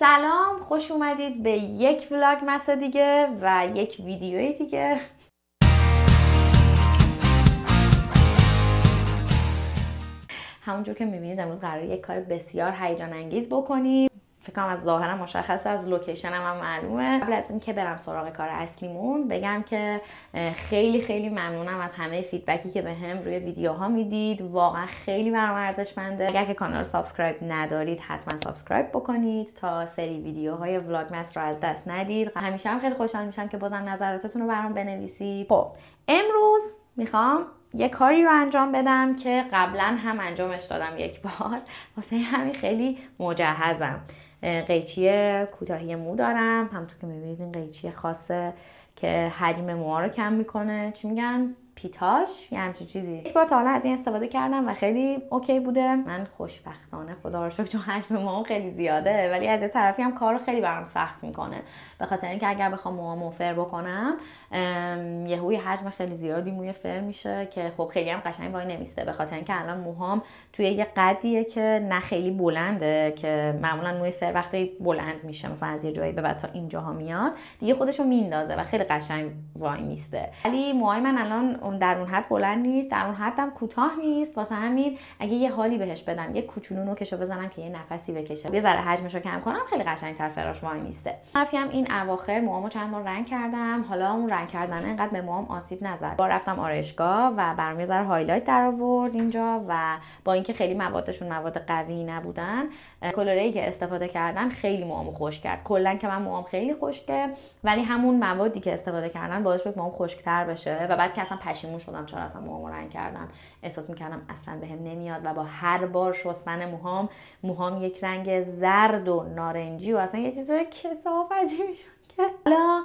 سلام، خوش اومدید به یک ولاگمس دیگه و یک ویدیوی دیگه. همونجور که میبینید امروز قراره یک کار بسیار هیجان انگیز بکنیم. فکر کنم از ظاهرم مشخصه، از لوکیشنم هم معلومه. قبل از اینکه برم سراغ کار اصلیمون بگم که خیلی ممنونم از همه فیدبکی که بهم روی ویدیوها میدید. واقعا خیلی برام ارزشمنده. اگر که کانال رو سابسکرایب ندارید حتما سابسکرایب بکنید تا سری ویدیوهای ولاگمس رو از دست ندید. همیشه هم خیلی خوشحال میشم که بازم نظراتتون رو برام بنویسید. خب امروز میخوام یه کاری رو انجام بدم که قبلا هم انجامش دادم یک بار، واسه همین خیلی مجهزم. قیچی کوتاهی مو دارم، همونطور که میبینید این قیچی خاصه که حجم موها رو کم میکنه. چی میگن؟ پیتاش یا همچین چیزی. یک بار تا حالا از این استفاده کردم و خیلی اوکی بوده. من خوشبختانه خدا رو شکر چون حجم موهام خیلی زیاده، ولی از یه طرفی هم کارو خیلی برام سخت میکنه، به خاطر اینکه اگر بخوام موهامو فر بکنم یهوی حجم خیلی زیادی موی فر میشه که خب خیلی هم قشنگ وای نمیسته، به خاطر اینکه الان موهام توی یه قدیه که نه خیلی بلنده، که معمولا موی فر وقتی بلند میشه مثلا از یه جایی به بعد تا اینجاها میاد دیگه خودشو میندازه و خیلی قشنگ وای میسته. ولی موهای من الان در اون حد بلند نیست، در اون حدم کوتاه نیست، واسه همین اگه یه حالی بهش بدم، یه کوچولو نوکشو بزنم که یه نفسی بکشه، یه ذره حجمشو کم کنم، خیلی قشنگ‌تر فراش وای میسته. حرفی هم این اواخر موهامو چند بار رنگ کردم، حالا اون رنگ کردن انقدر به موهام آسیب نزد. بار رفتم آرایشگاه و برام یه ذره هایلایت در آورد اینجا و با اینکه خیلی موادشون مواد قوی نبودن، کلوره‌ای که استفاده کردن خیلی موهامو خشک کرد. کلا که من موهام خیلی خشکه، ولی همون موادی که استفاده کردن باعث شد موهام خشک‌تر بشه و بعد که اصلا پشیمون شدم چرا اصلا موهامو رنگ کردم. احساس می‌کردم اصلا بهم نمیاد و با هر بار شستن موهام یک رنگ زرد و نارنجی و اصلا یه چیزای کثافتی میشد. حالا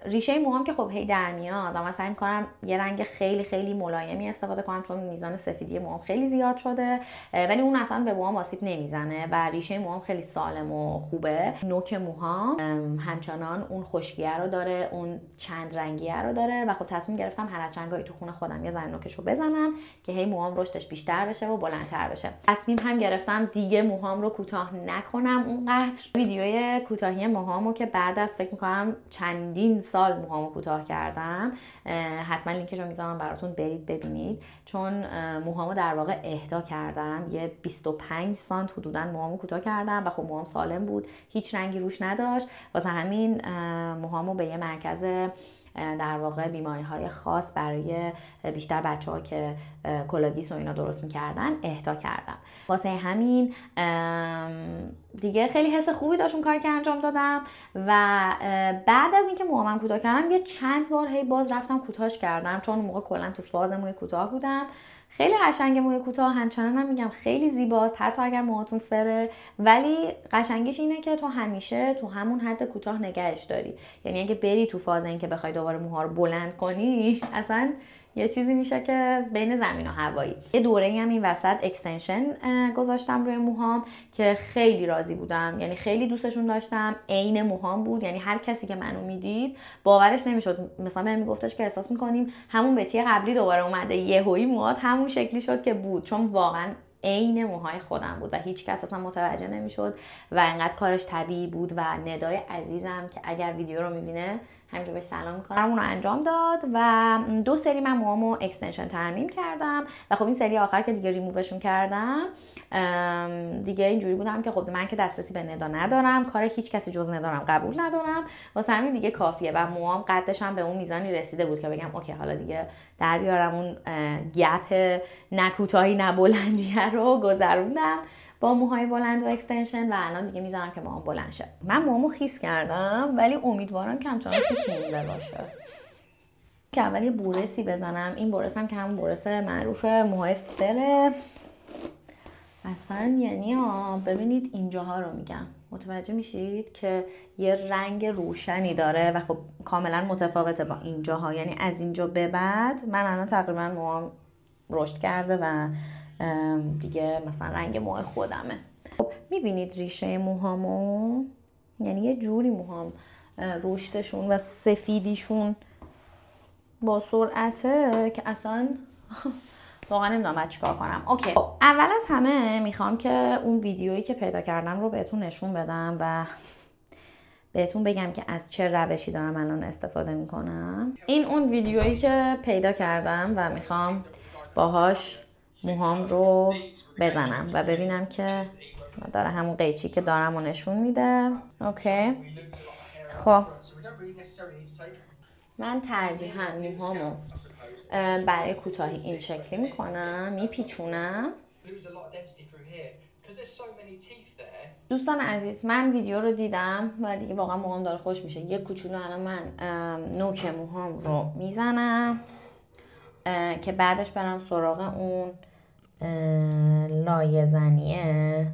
ریشه موهام که خب هی در میاد، اما سعی می‌کنم یه رنگ خیلی ملایمی استفاده کنم چون میزان سفیدی موهام خیلی زیاد شده، ولی اون اصلا به موهام آسیب نمیزنه و ریشه موهام خیلی سالم و خوبه. نوک موهام همچنان اون خشکیه رو داره، اون چند رنگیه رو داره و خب تصمیم گرفتم هر چنگایی تو خونه خودم یه ذره نوکشو بزنم که هی موهام رشدش بیشتر بشه و بلندتر بشه. تصمیم هم گرفتم دیگه موهام رو کوتاه نکنم اونقدر. ویدیوی کوتاهی موهامو که بعد از فکر می‌کنم چندین سال موهامو کوتاه کردم، حتما لینکش رو میذارم براتون برید ببینید، چون موهامو در واقع اهدا کردم. یه 25 سانت حدوداً موهامو کوتاه کردم و خب موهام سالم بود، هیچ رنگی روش نداشت، واسه همین موهامو به یه مرکز در واقع بیماری‌های خاص برای بیشتر بچه‌ها که کلاگیس و اینا درست می‌کردن اهدا کردم. واسه همین دیگه خیلی حس خوبی داشت اون کاری که انجام دادم و بعد از اینکه موهامم کوتاه کردم یه چند بار هی باز رفتم کوتاهش کردم، چون اون موقع کلا تو فاز موی کوتاه بودم. خیلی قشنگه موی کوتاه، همچنان هم میگم خیلی زیباست حتی اگر موهاتون فره، ولی قشنگیش اینه که تو همیشه تو همون حد کوتاه نگهش داری. یعنی اگه بری تو فاز این که بخوای دوباره موها رو بلند کنی اصلا یه چیزی میشه که بین زمین و هوایی. یه دوره‌ای هم این وسط اکستنشن گذاشتم روی موهام که خیلی راضی بودم، یعنی خیلی دوستشون داشتم، عین موهام بود. یعنی هر کسی که منو میدید باورش نمیشد، مثلا بهم میگفتش که احساس میکنیم همون بتی قبلی دوباره اومده، یهویی موهات همون شکلی شد که بود، چون واقعا عین موهای خودم بود و هیچ کس اصلا متوجه نمیشد و انقدر کارش طبیعی بود. و ندای عزیزم که اگر ویدیو رو میبینه همینجا بهش سلام میکنم، اون رو انجام داد و 2 سری من موهامو اکستنشن ترمیم کردم و خب این سری آخر که دیگه ریمووشون کردم دیگه اینجوری بودم که خب من که دسترسی به ندا ندارم، کار هیچ کسی جز ندارم قبول ندارم، واسه همین دیگه کافیه و موهام قدش هم به اون میزانی رسیده بود که بگم اوکی حالا دیگه در بیارم اون گپ نه کوتاهی نه بلندیه رو گذروندم با موهای بلند و اکستنشن و الان دیگه میذارم که موهام بلند شه. من موهامو خیس کردم ولی امیدوارم که همچنان خیس مونده باشه. که اول یه بورسی بزنم. این بورسم که همون بورس معروف موهای فره اصلا، یعنی ببینید اینجاها رو میگم، متوجه میشید که یه رنگ روشنی داره و خب کاملا متفاوته با اینجاها. یعنی از اینجا به بعد من الان تقریبا موهام رشد کرده و دیگه مثلا رنگ موهای خودمه. خب میبینید ریشه موهامو، یعنی یه جوری موهام رشدشون و سفیدیشون با سرعته که اصلا واقعا نمیدونم باید چیکار کنم. اوکی، اول از همه میخوام که اون ویدیویی که پیدا کردم رو بهتون نشون بدم و بهتون بگم که از چه روشی دارم الان استفاده میکنم. این اون ویدیویی که پیدا کردم و میخوام باهاش موهام رو بزنم و ببینم که داره همون قیچی که دارم رو نشون میده. اوکی، خب من ترجیحاً موهامو برای کوتاهی این شکلی میکنم، میپیچونم. دوستان عزیز، من ویدیو رو دیدم و دیگه واقعا موهام داره خوش میشه. یک کوچولو الان من نوک موهام رو میزنم که بعدش برم سراغ اون لایه زنیه.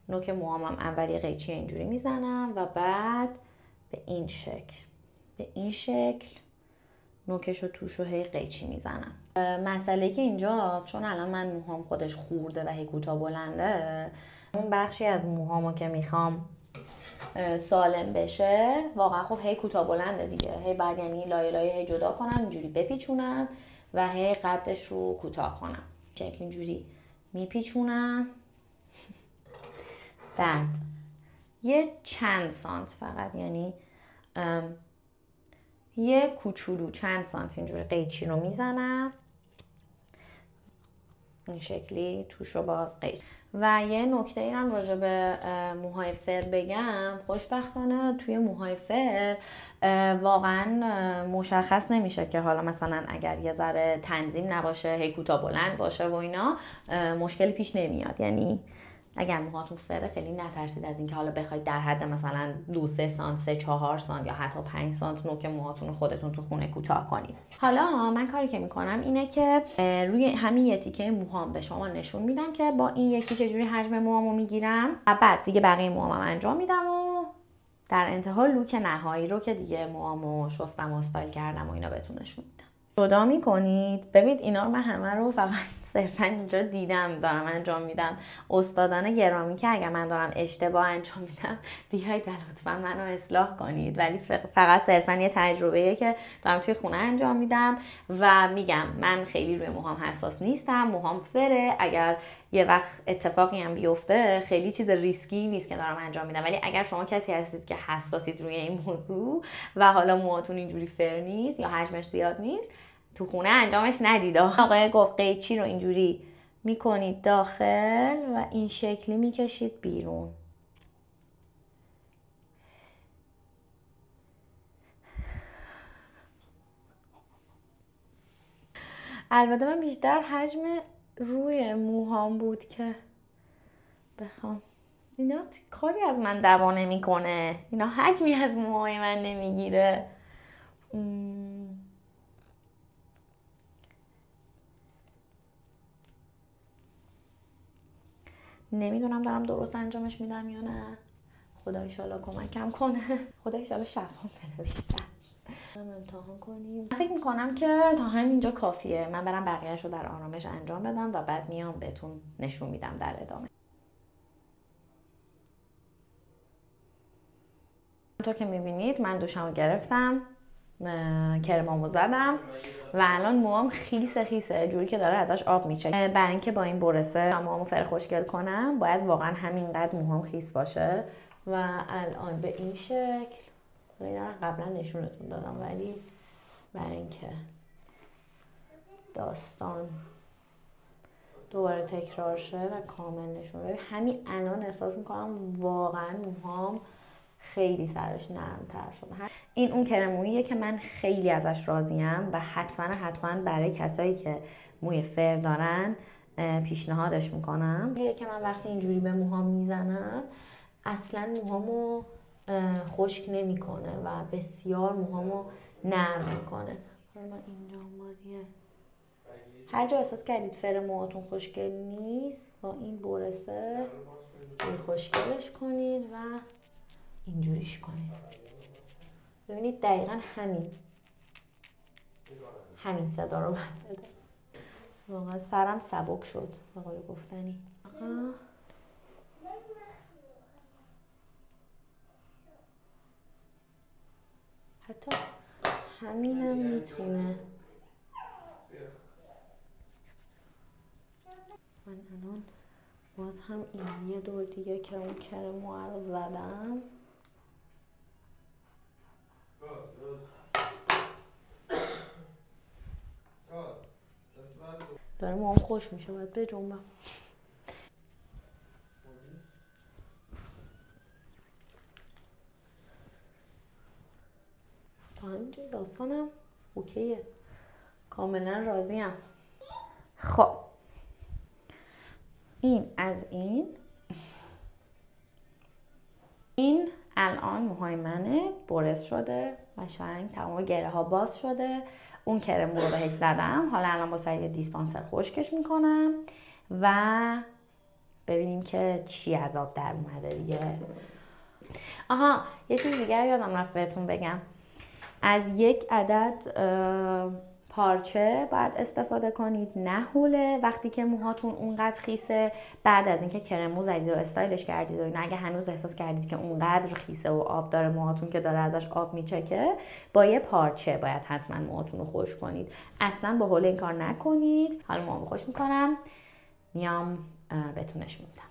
نوک موهامم اولی قیچی اینجوری میزنم و بعد به این شکل نوکش رو توش رو هی قیچی میزنم. مسئله که اینجا چون الان من موهام خودش خورده و هی کوتاه بلنده، اون بخشی از موهامو که میخوام سالم بشه واقعا خب هی کوتاه بلنده دیگه، هی بعد یعنی لایه لایه هی جدا کنم، اینجوری بپیچونم و هی قدش رو کوتاه کنم. شکل اینجوری میپیچونم. بعد یه چند سانت فقط، یعنی یه کوچولو چند سانت اینجوری قیچی رو میزنم، این شکلی توش رو باز قیچی. و یه نکته ای هم راجع به موهای فر بگم، خوشبختانه توی موهای فر واقعا مشخص نمیشه که حالا مثلا اگر یه ذره تنظیم نباشه، هی کوتاه بلند باشه و اینا، مشکلی پیش نمیاد. یعنی اگر موهاتون فره خیلی نترسید از اینکه حالا بخواید در حد مثلا 2-3 سانت 3-4 سانت یا حتی 5 سانت نوک موهاتون خودتون تو خونه کوتاه کنید. حالا من کاری که میکنم اینه که روی همین یه تیکه موهام به شما نشون میدم که با این یکی چجوری حجم موهامو میگیرم و بعد دیگه بقیه موهامم انجام میدم و در انتها لوک نهایی رو که دیگه موهامو شستم و استایل کردم و اینا بهتون نشون میدم. جدا میکنید. ببینید اینا رو من همه رو فقط صرفا اینجا دیدم دارم انجام میدم. استادان گرامی که اگر من دارم اشتباه انجام میدم بیایید و لطفا منو اصلاح کنید، ولی فقط صرفا یه تجربه‌ایه که دارم توی خونه انجام میدم و میگم من خیلی روی موهام حساس نیستم، موهام فره. اگر یه وقت اتفاقی هم بیفته خیلی چیز ریسکی نیست که دارم انجام میدم، ولی اگر شما کسی هستید که حساسید روی این موضوع و حالا موهاتون اینجوری فر نیست یا حجمش زیاد نیست، تو خونه انجامش ندید. آقای گفت قیچی رو اینجوری میکنید داخل و این شکلی میکشید بیرون. البته من بیشتر حجم روی موهام بود که بخوام، اینا کاری از من دوا نمیکنه، اینا حجمی از موهای من نمیگیره. نمیدونم دارم درست انجامش میدم یا نه. خدا ایشالا کمکم کنه. خدا ایشالا شفاف بده بیشتر. امتحان کنیم. فکر میکنم که تا همینجا کافیه. من برم بقیه‌اش رو در آرامش انجام بدم و بعد میام بهتون نشون میدم در ادامه. همونطور که میبینید من دوشمو گرفتم، کرمامو زدم و الان موام خیسه جوری که داره ازش آب میچکه. برای اینکه با این برسه موامو فر خوشگل کنم باید واقعا همینقدر موهام خیس باشه و الان به این شکل قبلا نشونتون دادم، ولی برای اینکه داستان دوباره تکرار شه و کامل نشون بده، همین الان احساس میکنم واقعا موهام خیلی سرش نرم‌تر شده. این اون کرموییه که من خیلی ازش راضیم و حتما برای کسایی که موی فر دارن پیشنهادش میکنم. یه که من وقتی اینجوری به موهام میزنم اصلا موهامو خشک نمیکنه و بسیار موهامو نرم میکنه. حالا اینجا بازیه هر جا احساس کردید فر موهاتون خوشگل نیست با این برسه خوشگلش کنید و اینجوریش کنید. ببینید دقیقا همین صدا رو باید بده. واقعا سرم سبک شد به قول گفتنی. حتی همینم میتونه من الان باز هم این یه دور دیگه که اون کرمو رو زدم. داره موام خوش میشه، باید بجنبم. تا همینجا داستانم اوکیه، کاملا راضیم. خب این از این الان موهای منه برس شده قشنگ، تمام گره ها باز شده. اون کرم رو بهش زدم، حالا الان با سری دیسپانسر خشکش میکنم و ببینیم که چی از آب در اومده دیگه. آها یه چیز دیگر یادم رفت بهتون بگم، از یک عدد پارچه باید استفاده کنید، نه حوله. وقتی که موهاتون اونقدر خیسه، بعد از اینکه کرمو زدید و استایلش کردید و اینا، اگه هنوز احساس کردید که اونقدر خیسه و آب داره موهاتون که داره ازش آب میچکه، با یه پارچه باید حتما موهاتون رو خشک کنید. اصلا با حوله این کار نکنید. حالا موهامو خشک میکنم، میام بهتون نشون میدم.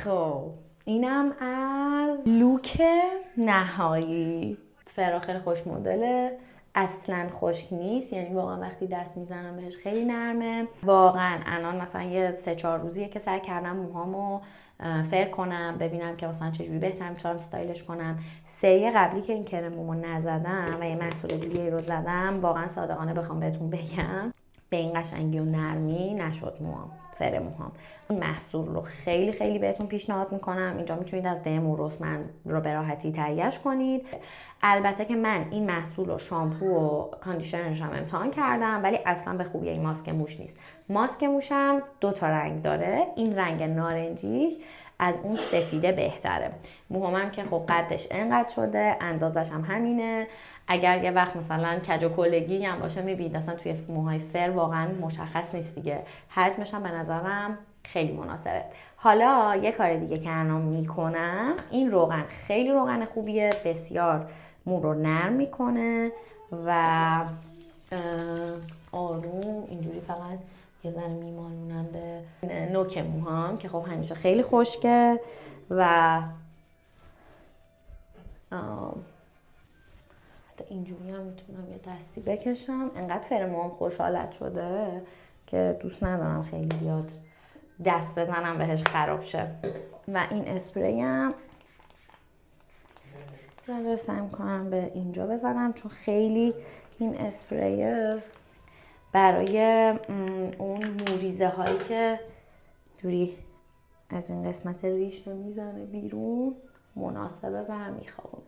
خب اینم از لوک نهایی. فرا خیلی خوش مدله، اصلا خشک نیست، یعنی واقعا وقتی دست میزنم بهش خیلی نرمه. واقعا الان مثلا یه 3-4 روزیه که سعی کردم موهامو فر کنم، ببینم که مثلا چجوری بهتر میتونم استایلش کنم. سری قبلی که این کرممو نزدم و یه محصول دیگه رو زدم، واقعا صادقانه بخوام بهتون بگم به این قشنگی و نرمی نشد موهام، فر موهام. این محصول رو خیلی خیلی بهتون پیشنهاد میکنم. اینجا میتونید از DM و روسمن رو به راحتی تهیه‌اش کنید. البته که من این محصول و شامپو و کاندیشنرش هم امتحان کردم، ولی اصلا به خوبی این ماسک موش نیست. ماسک موشم 2 تا رنگ داره، این رنگ نارنجیش از اون سفیده بهتره. موهامم که خب قدش انقدر شده، اندازش هم همینه. اگر یه وقت مثلا کج و کلگی هم باشه، میبینید اصلا توی موهای فر واقعا مشخص نیست دیگه. حجمش هم به نظرم خیلی مناسبه. حالا یه کار دیگه که الان میکنم، این روغن خیلی روغن خوبیه، بسیار مو رو نرم میکنه و آروم اینجوری فقط یه ذره میمالونم به نوک موهام که خب همیشه خیلی خشکه و حتی اینجوری هم میتونم یه دستی بکشم. انقدر فر موهام خوشحالت شده که دوست ندارم خیلی زیاد دست بزنم بهش خراب شه. و این اسپری هم سعی میکنم به اینجا بزنم، چون خیلی این اسپری برای اون موریزه هایی که جوری از این قسمت ریشه میزنه بیرون مناسبه و میخوابونه.